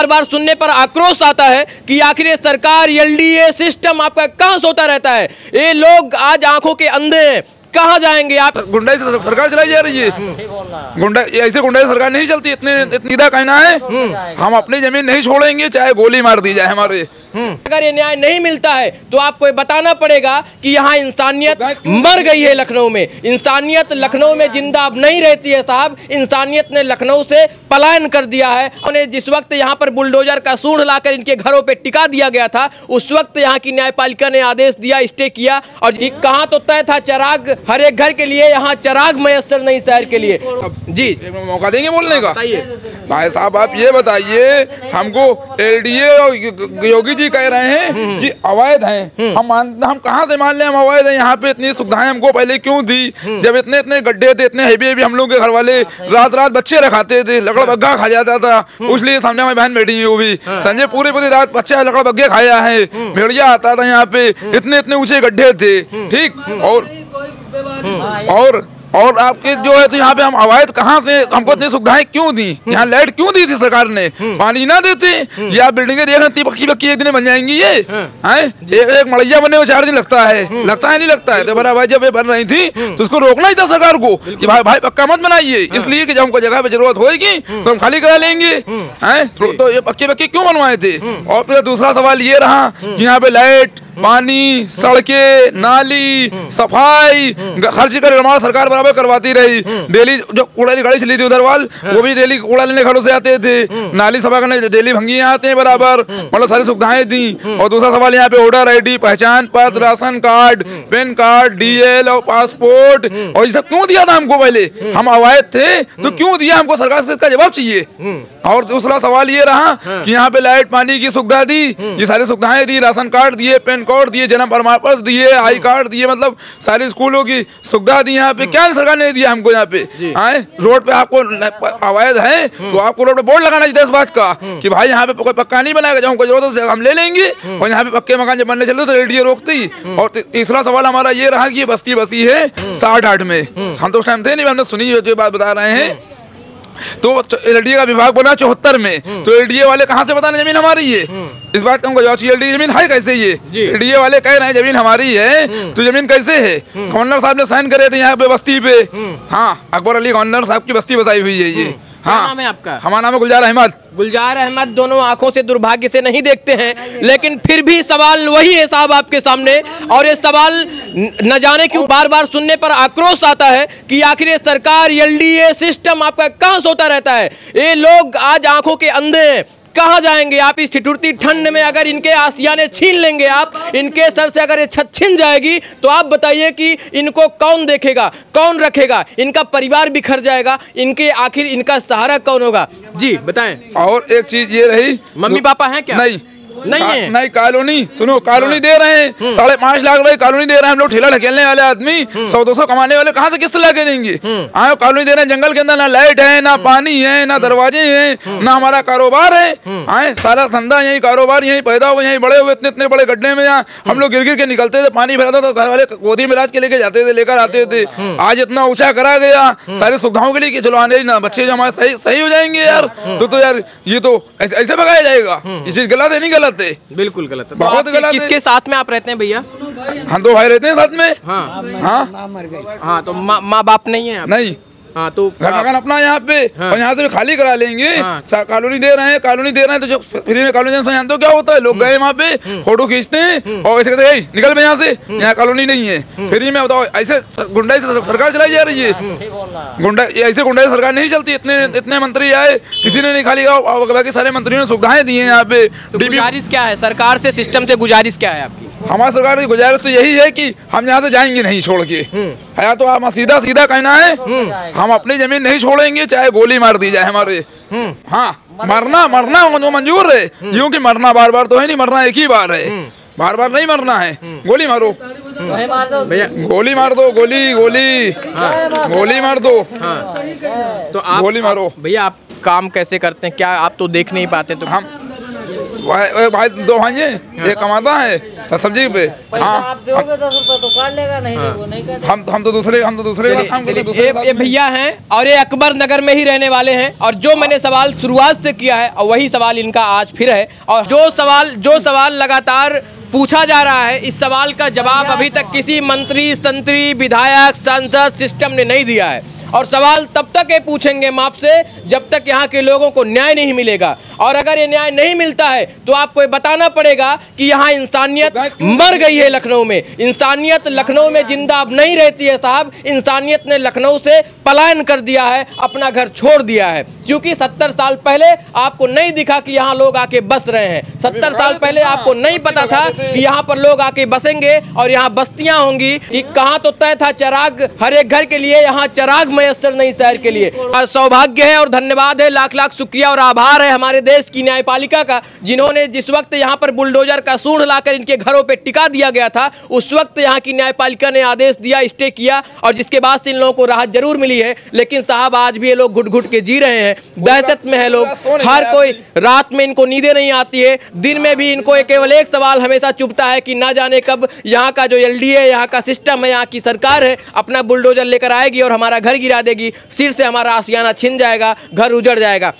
बार बार सुनने पर आक्रोश आता है कि आखिर ये सरकार, एलडीए सिस्टम आपका कहां सोता रहता है। ये लोग आज आंखों के अंधे हैं, कहाँ जाएंगे आप? गुंडाई से सरकार चलाई जा रही है। गुंडा ऐसे गुंडाई सरकार नहीं चलती। इतनी कहना है हम अपनी जमीन नहीं छोड़ेंगे चाहे गोली मार दी जाए हमारे। अगर ये न्याय नहीं मिलता है तो आपको बताना पड़ेगा कि यहाँ इंसानियत मर गई है। लखनऊ में इंसानियत लखनऊ में जिंदा अब नहीं रहती है साहब। इंसानियत ने लखनऊ से पलायन कर दिया है। उन्हें जिस वक्त यहाँ पर बुलडोजर का सूंड लाकर इनके घरों पे टिका दिया गया था, उस वक्त यहाँ की न्यायपालिका ने आदेश दिया, स्टे किया, और कहाँ तो तय था चराग हर एक घर के लिए, यहाँ चराग मयसर नहीं शहर के लिए। जी मौका देंगे बोलने का। भाई साहब आप ये बताइए, हमको एलडीए और योगी जी कह रहे हैं कि अवैध हैं। हम कहाँ से मान लें हम अवैध हैं? यहाँ पे इतनी सुविधाएं हमको पहले क्यों दी? जब इतने गड्ढे थे, इतने हेवी हम लोग के घर वाले रात बच्चे रखाते थे, लकड़ा बग्गा खा जाता था। उसलिए सामने हमारी बहन बैठी है, वो भी संजय पूरी रात बच्चा लकड़ा बग्गे खाया है। भेड़िया आता था यहाँ पे, इतने ऊंचे गड्ढे थे। ठीक, और आपके जो है तो यहाँ पे हम अवैध कहाँ से? हमको इतनी सुविधाएं क्यों दी? यहाँ लाइट क्यों दी थी सरकार ने? पानी ना देते? या बिल्डिंगें देख रहे पक्की एक दिन बन जाएंगी ये हैं? एक मड़ैया बनने में 4 दिन लगता है नहीं लगता है? तो बड़ा भाई जब ये बन रही थी तो उसको रोकना ही था सरकार को कि भाई पक्का मत बनाइए, इसलिए कि जब हमको जगह पे जरूरत होगी तो हम खाली करा लेंगे हैं। तो ये पक्के क्यों बनवाए थे? और फिर दूसरा सवाल ये रहा कि यहाँ पे लाइट, पानी, सड़कें, नाली, सफाई खर्च कर हमारा सरकार बराबर करवाती रही। डेली जो कूड़ा की गाड़ी चली थी उधर वाल, वो भी डेली कूड़ा लेने घरों से आते थे। नाली सफा करने डेली भंगियां आते हैं बराबर, मतलब सारी सुविधाएं दी। और दूसरा सवाल यहाँ पे वोटर आईडी, पहचान पत्र, ration card, pan card, DL और पासपोर्ट, और ये सब क्यों दिया था हमको? पहले हम अवैध थे तो क्यों दिया? हमको सरकार से इसका जवाब चाहिए। और दूसरा सवाल ये रहा कि यहाँ पे लाइट, पानी की सुविधा दी, ये सारी सुविधाएं दी, राशन कार्ड दिए, पैन कार्ड दिए, जन्म प्रमाण पत्र दिए, आई कार्ड दिए, मतलब सारी स्कूलों की सुविधा दी। यहाँ पे क्या सरकार ने दिया हमको? यहाँ पे आए रोड पे आपको अवैध है तो आपको रोड पे बोर्ड लगाना चाहिए इस बात का कि भाई यहाँ पे कोई पक्का नहीं बनाएगा, जब हमको जरूरत है हम ले लेंगे। और यहाँ पे पक्के मकान जब बनने चले तो एलडीए रोकती। और तीसरा सवाल हमारा ये रहा कि ये बस्ती बसी है 60-8 में। हम तो उस टाइम थे नहीं, हमने सुनी जो बात बता रहे हैं। तो एलडीए का विभाग बना 74 में, तो एलडीए वाले कहाँ से बताने जमीन हमारी है? इस बात का हमको जवाब चाहिए। एलडीए जमीन है कैसे? ये एलडीए वाले कह रहे हैं जमीन हमारी है, तो जमीन कैसे है? गवर्नर साहब ने साइन करे थे यहाँ पे बस्ती पे। हाँ, अकबर अली गवर्नर साहब की बस्ती बसाई हुई है ये। हाँ, नाम है आपका? हमारा नाम है गुलजार अहमद। गुलजार अहमद दोनों आंखों से दुर्भाग्य से नहीं देखते हैं, लेकिन फिर भी सवाल वही है साहब आपके सामने। और ये सवाल न जाने क्यों बार बार सुनने पर आक्रोश आता है कि आखिर ये सरकार, एलडीए सिस्टम आपका कहां सोता रहता है। ये लोग आज आंखों के अंधे हैं, कहाँ जाएंगे आप? इस ठिठुरती ठंड में अगर इनके आसियाने छीन लेंगे आप, इनके सर से अगर ये छत छिन जाएगी तो आप बताइए कि इनको कौन देखेगा, कौन रखेगा? इनका परिवार बिखर जाएगा, इनके आखिर इनका सहारा कौन होगा? जी बताएं। और एक चीज ये रही, मम्मी पापा हैं क्या? नहीं कॉलोनी सुनो, कॉलोनी दे रहे हैं 5.5 लाख रुपए कॉलोनी दे रहे हैं। हम लोग ठेला ढकेलने वाले आदमी 100-200 कमाने वाले कहाँ से किस्त ला के देंगे? हाँ, कॉलोनी दे रहे हैं, जंगल के अंदर ना लाइट है, ना पानी है, ना दरवाजे हैं, ना हमारा कारोबार है। हाँ, सारा धंधा यही, कारोबार यहीं पैदा हुए, यहीं बड़े हुए। इतने बड़े गड्ढे में यहाँ हम लोग गिर के निकलते थे, पानी भरा था तो घर वाले गोदी में लाद के लेके जाते थे, लेकर आते थे। आज इतना ऊंचा करा गया सारी सुविधाओं के लिए कि चलो आने ना बच्चे जो हमारे सही हो जाएंगे यार। तो यार ये तो ऐसे भगाया जाएगा? ये चीज गलत है, नहीं गलत है? बिल्कुल गलत है, बहुत गलत। किसके साथ में आप रहते हैं भैया? हम 2 भाई रहते हैं साथ में। हाँ, तो माँ बाप नहीं है? नहीं। हाँ, तो घर मकान अपना यहाँ पे। हाँ। और यहाँ से खाली करा लेंगे। हाँ। कॉलोनी दे रहे हैं तो जो फ्री में कॉलोनी जानते हो क्या होता है? लोग गए वहाँ पे फोटो खींचते हैं और ऐसे कहते हैं निकल यहाँ से, यहाँ कॉलोनी नहीं है। फ्री में बताओ, ऐसे गुंडाई से सरकार चलाई जा रही है। ऐसे गुंडाई सरकार नहीं चलती। इतने मंत्री आए, किसी ने नहीं खाली कहा, बाकी सारे मंत्रियों ने सुविधाएं दी है यहाँ पे। गुजारिश क्या है सरकार से, सिस्टम से गुजारिश क्या है आपकी? हमारी सरकार की गुजारिश तो यही है कि हम यहाँ से जाएंगे नहीं छोड़ के। या तो आप सीधा कहना है हम अपनी जमीन नहीं छोड़ेंगे चाहे गोली मार दी जाए हमारे। हाँ, मरना वो मंजूर है, यूं कि मरना बार बार तो है नहीं, मरना एक ही बार है, बार बार नहीं मरना है। गोली मारो भैया, गोली मार दो, गोली मार दो। तो आप गोली मारो भैया। आप काम कैसे करते हैं? क्या आप तो देख नहीं पाते? तो भाई 2 भाई हैं, एक कमाता है सब्जी पे। हाँ आप दोगे 10 रुपए तो काट लेगा, नहीं वो नहीं काट। हम तो दूसरे ये भैया हैं और ये अकबर नगर में ही रहने वाले हैं, और जो मैंने सवाल शुरुआत से किया है और वही सवाल इनका आज फिर है, और जो सवाल लगातार पूछा जा रहा है, इस सवाल का जवाब अभी तक किसी मंत्री, संतरी, विधायक, सांसद सिस्टम ने नहीं दिया है। और सवाल तब तक ये पूछेंगे हम आपसे जब तक यहाँ के लोगों को न्याय नहीं मिलेगा, और अगर ये न्याय नहीं मिलता है तो आपको ये बताना पड़ेगा कि यहाँ इंसानियत मर गई है। लखनऊ में इंसानियत लखनऊ में जिंदा अब नहीं रहती है साहब। इंसानियत ने लखनऊ से पलायन कर दिया है, अपना घर छोड़ दिया है, क्योंकि 70 साल पहले आपको नहीं दिखा कि यहाँ लोग आके बस रहे हैं। 70 साल पहले आपको नहीं पता था कि यहाँ पर लोग आके बसेंगे और यहाँ बस्तियां होंगी। कि कहाँ तो तय था चिराग हर एक घर के लिए, यहाँ चिराग मयसर नहीं शहर के लिए। सौभाग्य है और धन्यवाद है, लाख लाख शुक्रिया और आभार है हमारे देश की न्यायपालिका का, जिन्होंने जिस वक्त यहाँ पर बुलडोजर का सूंड लाकर इनके घरों पे टिका दिया गया था, उस वक्त यहाँ की न्यायपालिका ने आदेश दिया, स्टे किया, और जिसके बाद से इन लोगों को राहत जरूर मिली है। लेकिन साहब आज भी ये लोग घुट घुट के जी रहे हैं, दहशत में है लोग। हर कोई रात में इनको नींदें नहीं आती है, दिन में भी इनको केवल एक सवाल हमेशा चुभता है कि ना जाने कब यहाँ का जो LD है, यहाँ का सिस्टम है, यहाँ की सरकार है, अपना बुलडोजर लेकर आएगी और हमारा घर गिरा देगी, सिर से हमारा आशियाना छिन जाएगा, घर उजड़ जाएगा।